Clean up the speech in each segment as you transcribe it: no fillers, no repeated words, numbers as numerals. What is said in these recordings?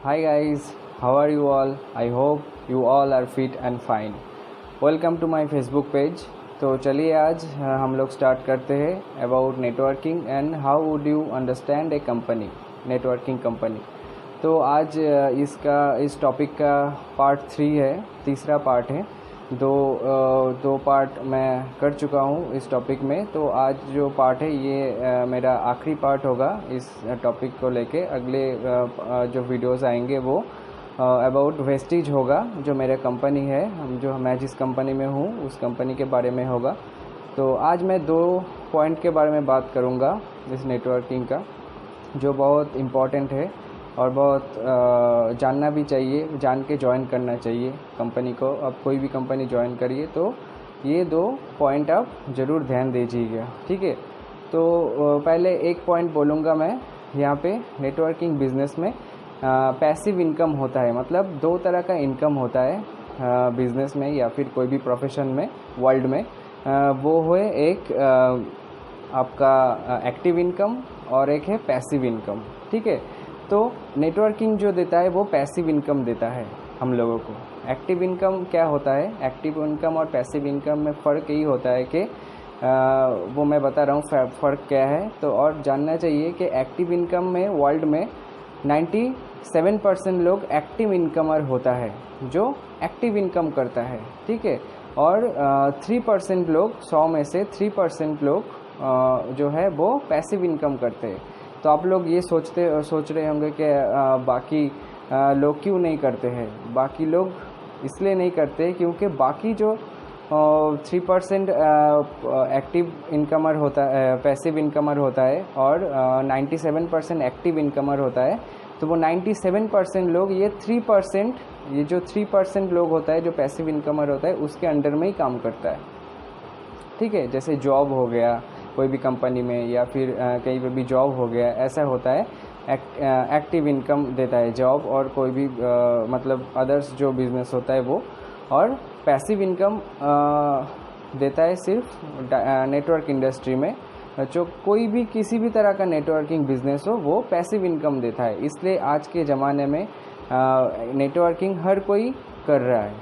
Hi guys, how are you all? I hope you all are fit and fine. Welcome to my Facebook page. तो चलिए आज हम लोग start करते हैं about networking and how would you understand A company, networking company. तो आज इस टॉपिक का पार्ट 3 है, तीसरा पार्ट है। दो पार्ट मैं कर चुका हूँ इस टॉपिक में। तो आज जो पार्ट है ये मेरा आखिरी पार्ट होगा इस टॉपिक को लेके। अगले जो वीडियोस आएंगे वो अबाउट वेस्टीज होगा, जो मेरा कंपनी है, मैं जिस कंपनी में हूँ उस कंपनी के बारे में होगा। तो आज मैं 2 पॉइंट के बारे में बात करूँगा इस नेटवर्किंग का, जो बहुत इम्पॉर्टेंट है और बहुत जानना भी चाहिए, जान के ज्वाइन करना चाहिए कंपनी को। अब कोई भी कंपनी ज्वाइन करिए तो ये 2 पॉइंट आप ज़रूर ध्यान दीजिएगा, ठीक है। तो पहले एक पॉइंट बोलूँगा मैं यहाँ पे। नेटवर्किंग बिजनेस में पैसिव इनकम होता है, मतलब 2 तरह का इनकम होता है बिजनेस में या फिर कोई भी प्रोफेशन में वर्ल्ड में। वो है एक आपका एक्टिव इनकम और एक है पैसिव इनकम, ठीक है। तो नेटवर्किंग जो देता है वो पैसिव इनकम देता है हम लोगों को। एक्टिव इनकम क्या होता है? एक्टिव इनकम और पैसिव इनकम में फ़र्क यही होता है कि वो मैं बता रहा हूँ फ़र्क क्या है। तो और जानना चाहिए कि एक्टिव इनकम में वर्ल्ड में 97% लोग एक्टिव इनकमर होता है, जो एक्टिव इनकम करता है, ठीक है। और 3% लोग, 100 में से 3% लोग जो है वो पैसिव इनकम करते हैं। तो आप लोग ये सोच रहे होंगे कि बाकी लोग क्यों नहीं करते हैं। बाकी लोग इसलिए नहीं करते क्योंकि बाकी जो 3% एक्टिव इनकमर होता है, पैसिव इनकमर होता है, और 97% एक्टिव इनकमर होता है। तो वो 97% लोग ये 3% लोग होता है जो पैसिव इनकमर होता है, उसके अंडर में ही काम करता है, ठीक है। जैसे जॉब हो गया कोई भी कंपनी में, या फिर कहीं पे भी जॉब हो गया, ऐसा होता है। एक्टिव इनकम देता है जॉब और कोई भी मतलब अदर्स जो बिज़नेस होता है वो। और पैसिव इनकम देता है सिर्फ नेटवर्क इंडस्ट्री में। जो कोई भी किसी भी तरह का नेटवर्किंग बिजनेस हो वो पैसिव इनकम देता है। इसलिए आज के ज़माने में नेटवर्किंग हर कोई कर रहा है,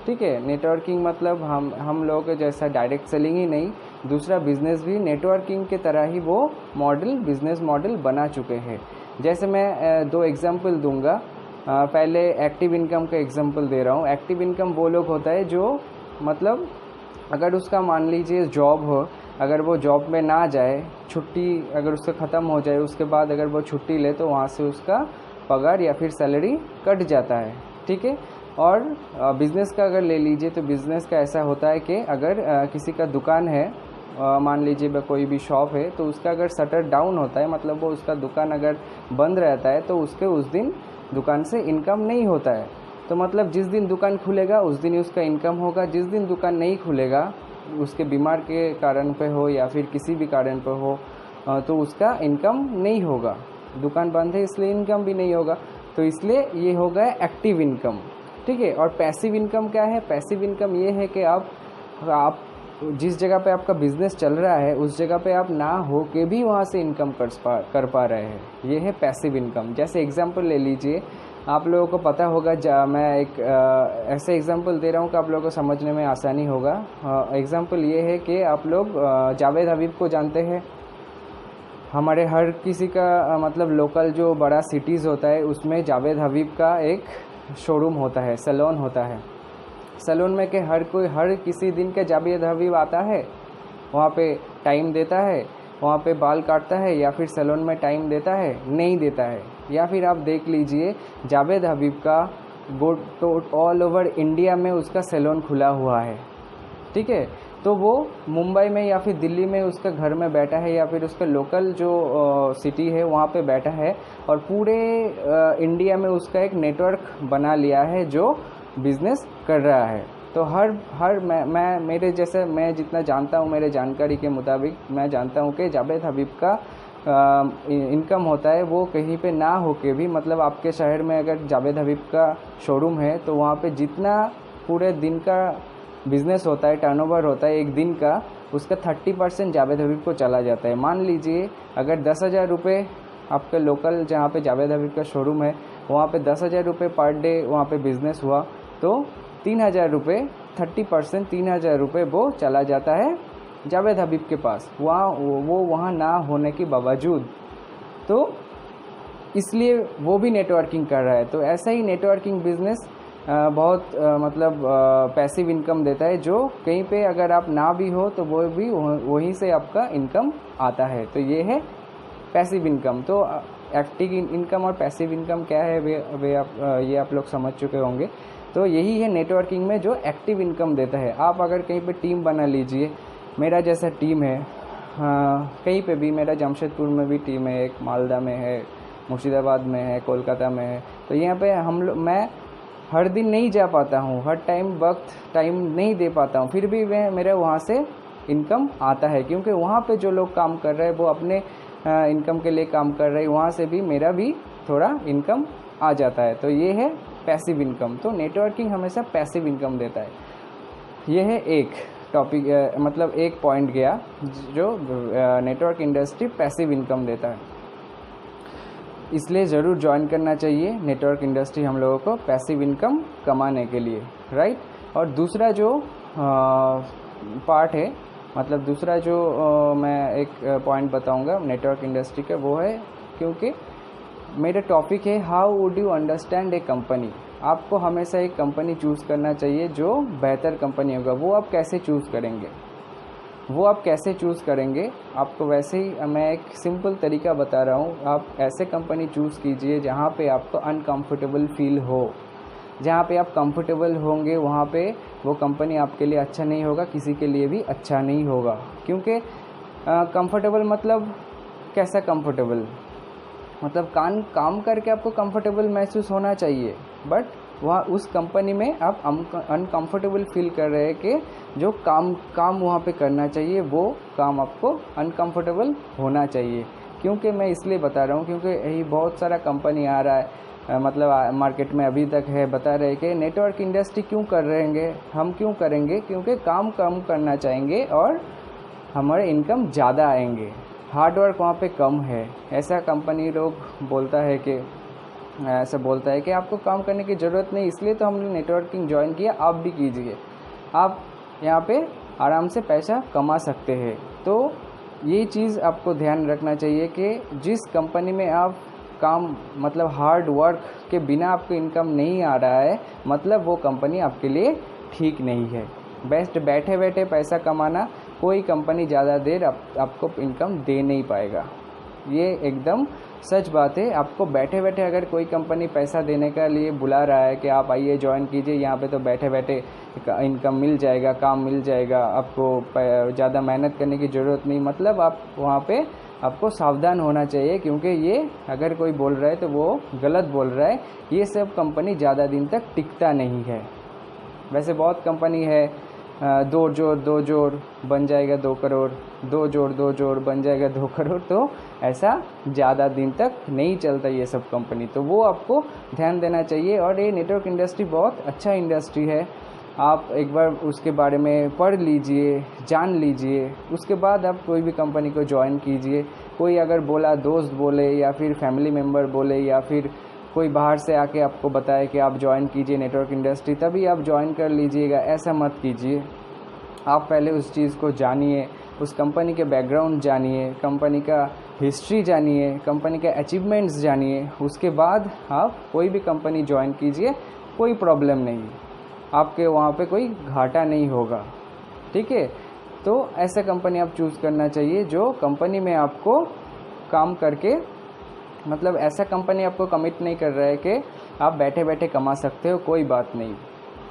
ठीक है। नेटवर्किंग मतलब हम लोगों के जैसा डायरेक्ट सेलिंग ही नहीं, दूसरा बिजनेस भी नेटवर्किंग के तरह ही वो बिजनेस मॉडल बना चुके हैं। जैसे मैं 2 एग्जांपल दूंगा। पहले एक्टिव इनकम का एग्जांपल दे रहा हूँ। एक्टिव इनकम वो लोग होता है जो मतलब अगर उसका मान लीजिए जॉब हो, अगर वो जॉब में ना जाए, छुट्टी अगर उसका ख़त्म हो जाए, उसके बाद अगर वो छुट्टी ले तो वहाँ से उसका पगार या फिर सैलरी कट जाता है, ठीक है। और बिज़नेस का अगर ले लीजिए तो बिज़नेस का ऐसा होता है कि अगर किसी का दुकान है, मान लीजिए कोई भी शॉप है, तो उसका अगर शटर डाउन होता है, मतलब वो उसका दुकान अगर बंद रहता है तो उसके उस दिन दुकान से इनकम नहीं होता है। तो मतलब जिस दिन दुकान खुलेगा उस दिन ही उसका इनकम होगा। जिस दिन दुकान नहीं खुलेगा, उसके बीमार के कारण पे हो या फिर किसी भी कारण पे हो, तो उसका इनकम नहीं होगा। दुकान बंद है इसलिए इनकम भी नहीं होगा। तो इसलिए ये हो गया एक्टिव इनकम, ठीक है। और पैसिव इनकम क्या है? पैसिव इनकम ये है कि आप जिस जगह पे आपका बिजनेस चल रहा है उस जगह पे आप ना हो के भी वहाँ से इनकम कर पा रहे हैं, ये है पैसिव इनकम। जैसे एग्जांपल ले लीजिए, आप लोगों को पता होगा, मैं एक ऐसे एग्जांपल दे रहा हूँ कि आप लोगों को समझने में आसानी होगा। एग्जांपल ये है कि आप लोग जावेद हबीब को जानते हैं। हमारे हर किसी का मतलब लोकल जो बड़ा सिटीज़ होता है उसमें जावेद हबीब का एक शोरूम होता है, सैलून होता है। सैलून में के हर किसी दिन के जावेद हबीब आता है, वहाँ पे टाइम देता है, वहाँ पे बाल काटता है, या फिर सैलून में टाइम देता है? नहीं देता है। या फिर आप देख लीजिए जावेद हबीब का तो ऑल ओवर इंडिया में उसका सैलून खुला हुआ है, ठीक है। तो वो मुंबई में या फिर दिल्ली में उसका घर में बैठा है, या फिर उसका लोकल जो सिटी है वहाँ पे बैठा है, और पूरे इंडिया में उसका एक नेटवर्क बना लिया है जो बिजनेस कर रहा है। तो मैं जितना जानता हूँ, मेरे जानकारी के मुताबिक मैं जानता हूँ कि जावेद हबीब का इनकम होता है वो कहीं पे ना होके भी, मतलब आपके शहर में अगर जावेद हबीब का शोरूम है तो वहाँ पे जितना पूरे दिन का बिजनेस होता है, टर्नओवर होता है एक दिन का, उसका 30% जावेद हबीब को चला जाता है। मान लीजिए अगर 10,000 रुपये आपके लोकल जहाँ पे जावेद हबीब का शोरूम है वहाँ पे 10,000 रुपये पर डे वहाँ पे बिज़नेस हुआ तो 3,000 रुपये 30% 3,000 रुपये वो चला जाता है जावेद हबीब के पास, वो वहाँ ना होने के बावजूद। तो इसलिए वो भी नेटवर्किंग कर रहा है। तो ऐसा ही नेटवर्किंग बिजनेस बहुत मतलब पैसिव इनकम देता है, जो कहीं पे अगर आप ना भी हो तो वो भी वहीं से आपका इनकम आता है। तो ये है पैसिव इनकम। तो एक्टिव इनकम और पैसिव इनकम क्या है ये आप लोग समझ चुके होंगे। तो यही है नेटवर्किंग में जो एक्टिव इनकम देता है। आप अगर कहीं पे टीम बना लीजिए, मेरा जैसा टीम है कहीं पे भी, मेरा जमशेदपुर में भी टीम है, एक मालदा में है, मुर्शिदाबाद में है, कोलकाता में है। तो यहाँ पे मैं हर दिन नहीं जा पाता हूँ, हर टाइम नहीं दे पाता हूँ, फिर भी मेरे वहाँ से इनकम आता है, क्योंकि वहाँ पे जो लोग काम कर रहे हैं वो अपने इनकम के लिए काम कर रहे हैं, वहाँ से भी मेरा भी थोड़ा इनकम आ जाता है। तो ये है पैसिव इनकम। तो नेटवर्किंग हमेशा पैसिव इनकम देता है। ये है एक टॉपिक, मतलब एक पॉइंट गया जो नेटवर्क इंडस्ट्री पैसिव इनकम देता है, इसलिए ज़रूर ज्वाइन करना चाहिए नेटवर्क इंडस्ट्री हम लोगों को पैसिव इनकम कमाने के लिए, राइट। और दूसरा जो पार्ट है, मतलब दूसरा जो मैं एक पॉइंट बताऊंगा नेटवर्क इंडस्ट्री का, वो है, क्योंकि मेरा टॉपिक है how would you understand A company. आपको हमेशा एक कंपनी चूज़ करना चाहिए जो बेहतर कंपनी होगा। वो आप कैसे चूज़ करेंगे, आपको वैसे ही मैं एक सिंपल तरीका बता रहा हूँ। आप ऐसे कंपनी चूज़ कीजिए जहाँ पे आपको अनकंफर्टेबल फील हो। जहाँ पे आप कंफर्टेबल होंगे वहाँ पे वो कंपनी आपके लिए अच्छा नहीं होगा, किसी के लिए भी अच्छा नहीं होगा। क्योंकि कंफर्टेबल मतलब कैसा कंफर्टेबल, मतलब काम करके आपको कंफर्टेबल महसूस होना चाहिए, बट वहाँ उस कंपनी में आप अनकंफर्टेबल फील कर रहे हैं कि जो काम वहाँ पे करना चाहिए वो काम आपको अनकंफर्टेबल होना चाहिए। क्योंकि मैं इसलिए बता रहा हूँ क्योंकि यही बहुत सारा कंपनी आ रहा है, मतलब मार्केट में अभी तक है, बता रहे कि नेटवर्क इंडस्ट्री क्यों कर रहेंगे, हम क्यों करेंगे, क्योंकि काम कम करना चाहेंगे और हमारे इनकम ज़्यादा आएंगे, हार्डवर्क वहाँ पे कम है। ऐसा कंपनी लोग ऐसा बोलता है कि आपको काम करने की ज़रूरत नहीं, इसलिए तो हमने नेटवर्किंग ज्वाइन किया, आप भी कीजिए, आप यहाँ पे आराम से पैसा कमा सकते हैं। तो ये चीज़ आपको ध्यान रखना चाहिए कि जिस कंपनी में आप काम, मतलब हार्ड वर्क के बिना आपको इनकम नहीं आ रहा है, मतलब वो कंपनी आपके लिए ठीक नहीं है। बेस्ट बैठे बैठे पैसा कमाना, कोई कंपनी ज़्यादा देर आपको इनकम दे नहीं पाएगा। ये एकदम सच बात है। आपको बैठे बैठे अगर कोई कंपनी पैसा देने के लिए बुला रहा है कि आप आइए ज्वाइन कीजिए, यहाँ पे तो बैठे बैठे इनकम मिल जाएगा, काम मिल जाएगा, आपको ज़्यादा मेहनत करने की ज़रूरत नहीं, मतलब आप वहाँ पे आपको सावधान होना चाहिए। क्योंकि ये अगर कोई बोल रहा है तो वो गलत बोल रहा है। ये सब कंपनी ज़्यादा दिन तक टिकता नहीं है। वैसे बहुत कंपनी है, 2 जोड़ बन जाएगा 2 करोड़, 2 जोड़ बन जाएगा 2 करोड़, तो ऐसा ज़्यादा दिन तक नहीं चलता ये सब कंपनी। तो वो आपको ध्यान देना चाहिए। और ये नेटवर्क इंडस्ट्री बहुत अच्छा इंडस्ट्री है, आप एक बार उसके बारे में पढ़ लीजिए, जान लीजिए, उसके बाद आप कोई भी कंपनी को ज्वाइन कीजिए। कोई अगर बोला, दोस्त बोले या फिर फैमिली मेम्बर बोले या फिर कोई बाहर से आके आपको बताए कि आप ज्वाइन कीजिए नेटवर्क इंडस्ट्री, तभी आप ज्वाइन कर लीजिएगा, ऐसा मत कीजिए। आप पहले उस चीज़ को जानिए, उस कंपनी के बैकग्राउंड जानिए, कंपनी का हिस्ट्री जानिए, कंपनी के अचीवमेंट्स जानिए, उसके बाद आप कोई भी कंपनी ज्वाइन कीजिए, कोई प्रॉब्लम नहीं, आपके वहाँ पे कोई घाटा नहीं होगा, ठीक है। तो ऐसा कंपनी आप चूज़ करना चाहिए जो कंपनी में आपको काम करके, मतलब ऐसा कंपनी आपको कमिट नहीं कर रहा है कि आप बैठे बैठे कमा सकते हो, कोई बात नहीं,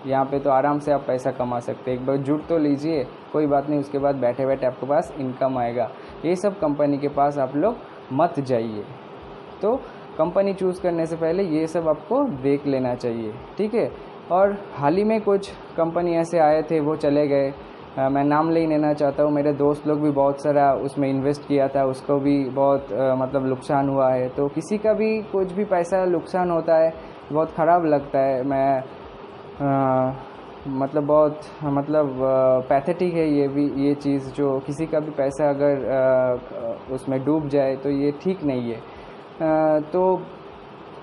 यहाँ पे तो आराम से आप पैसा कमा सकते हैं, एक बार जुड़ तो लीजिए, कोई बात नहीं, उसके बाद बैठे बैठे आपके पास इनकम आएगा। ये सब कंपनी के पास आप लोग मत जाइए। तो कंपनी चूज़ करने से पहले ये सब आपको देख लेना चाहिए, ठीक है। और हाल ही में कुछ कंपनी ऐसे आए थे, वो चले गए, मैं नाम नहीं लेना चाहता हूँ। मेरे दोस्त लोग भी बहुत सारा उसमें इन्वेस्ट किया था, उसको भी बहुत मतलब नुकसान हुआ है। तो किसी का भी कुछ भी पैसा नुकसान होता है, बहुत ख़राब लगता है। मैं मतलब बहुत पैथेटिक है ये चीज़, जो किसी का भी पैसा अगर उसमें डूब जाए तो ये ठीक नहीं है। तो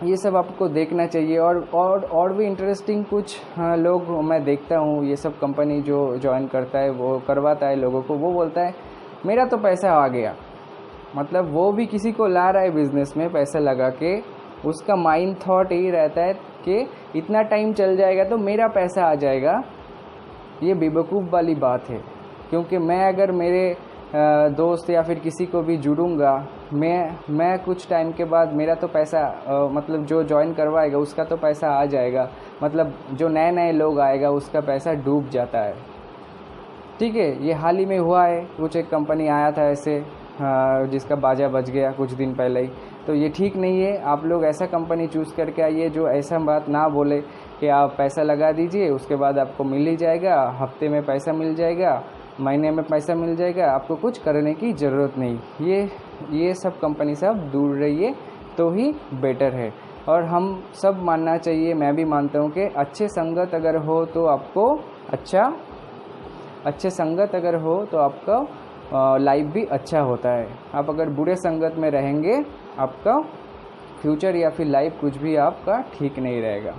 ये सब आपको देखना चाहिए। और भी इंटरेस्टिंग कुछ लोग मैं देखता हूँ, ये सब कंपनी जो ज्वाइन करता है वो करवाता है लोगों को, वो बोलता है मेरा तो पैसा आ गया। मतलब वो भी किसी को ला रहा है बिजनेस में पैसा लगा के, उसका माइंड थॉट यही रहता है कि इतना टाइम चल जाएगा तो मेरा पैसा आ जाएगा। ये बेवकूफ़ वाली बात है, क्योंकि मैं अगर मेरे दोस्त या फिर किसी को भी जुड़ूंगा, मैं कुछ टाइम के बाद मेरा तो पैसा मतलब जो ज्वाइन करवाएगा उसका तो पैसा आ जाएगा, मतलब जो नए नए लोग आएगा उसका पैसा डूब जाता है। ठीक है, ये हाल ही में हुआ है, कुछ एक कंपनी आया था ऐसे जिसका बाजा बज गया कुछ दिन पहले ही। तो ये ठीक नहीं है। आप लोग ऐसा कंपनी चूज़ करके आइए जो ऐसा बात ना बोले कि आप पैसा लगा दीजिए उसके बाद आपको मिल ही जाएगा, हफ्ते में पैसा मिल जाएगा, महीने में पैसा मिल जाएगा, आपको कुछ करने की ज़रूरत नहीं। ये सब कंपनी से आप दूर रहिए तो ही बेटर है। और हम सब मानना चाहिए, मैं भी मानता हूँ कि अच्छे संगत अगर हो तो आपको अच्छे संगत अगर हो तो आपका लाइफ भी अच्छा होता है। आप अगर बुरे संगत में रहेंगे आपका फ्यूचर या फिर लाइफ कुछ भी आपका ठीक नहीं रहेगा।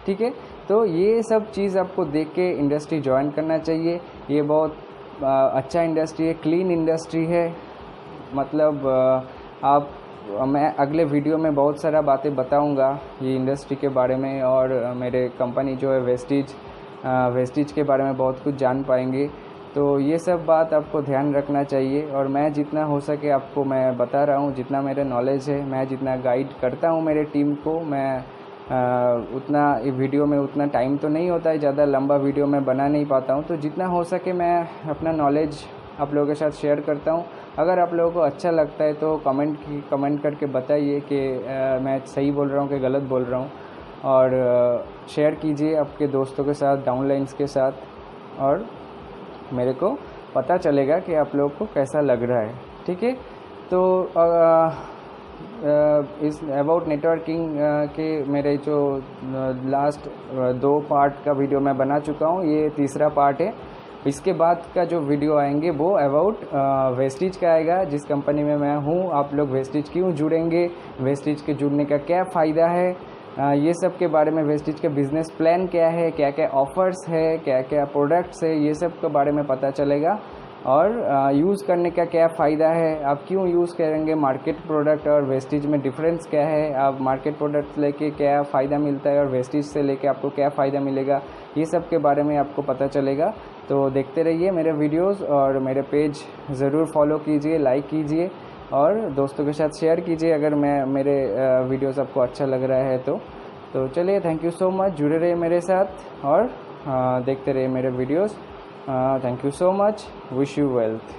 ठीक है, तो ये सब चीज़ आपको देख के इंडस्ट्री ज्वाइन करना चाहिए। ये बहुत अच्छा इंडस्ट्री है, क्लीन इंडस्ट्री है। मतलब मैं अगले वीडियो में बहुत सारा बातें बताऊंगा ये इंडस्ट्री के बारे में, और मेरे कंपनी जो है वेस्टिज के बारे में बहुत कुछ जान पाएंगे। तो ये सब बात आपको ध्यान रखना चाहिए। और मैं जितना हो सके आपको मैं बता रहा हूँ, जितना मेरा नॉलेज है, मैं जितना गाइड करता हूँ मेरे टीम को, मैं उतना वीडियो में उतना टाइम तो नहीं होता है, ज़्यादा लंबा वीडियो मैं बना नहीं पाता हूँ। तो जितना हो सके मैं अपना नॉलेज आप लोगों के साथ शेयर करता हूँ। अगर आप लोगों को अच्छा लगता है तो कमेंट करके बताइए कि मैं सही बोल रहा हूँ कि गलत बोल रहा हूँ, और शेयर कीजिए आपके दोस्तों के साथ, डाउनलाइंस के साथ, और मेरे को पता चलेगा कि आप लोगों को कैसा लग रहा है। ठीक है, तो इस अबाउट नेटवर्किंग के मेरे जो लास्ट 2 पार्ट का वीडियो मैं बना चुका हूँ, ये तीसरा पार्ट है। इसके बाद का जो वीडियो आएंगे वो अबाउट वेस्टिज का आएगा, जिस कंपनी में मैं हूँ। आप लोग वेस्टिज क्यों जुड़ेंगे, वेस्टिज के जुड़ने का क्या फ़ायदा है, ये सब के बारे में, वेस्टिज का बिज़नेस प्लान क्या है, क्या क्या ऑफ़र्स है, क्या क्या प्रोडक्ट्स है, ये सब के बारे में पता चलेगा। और यूज़ करने का क्या फ़ायदा है, आप क्यों यूज़ करेंगे, मार्केट प्रोडक्ट और वेस्टिज में डिफरेंस क्या है, आप मार्केट प्रोडक्ट लेके क्या फ़ायदा मिलता है और वेस्टिज से लेके आपको क्या फ़ायदा मिलेगा, ये सब के बारे में आपको पता चलेगा। तो देखते रहिए मेरे वीडियोस, और मेरे पेज ज़रूर फॉलो कीजिए, लाइक कीजिए, और दोस्तों के साथ शेयर कीजिए अगर मेरे वीडियोस आपको अच्छा लग रहा है तो चलिए, थैंक यू सो मच, जुड़े रहिए मेरे साथ और देखते रहिए मेरे videos. Thank you so much. Wish you wealth.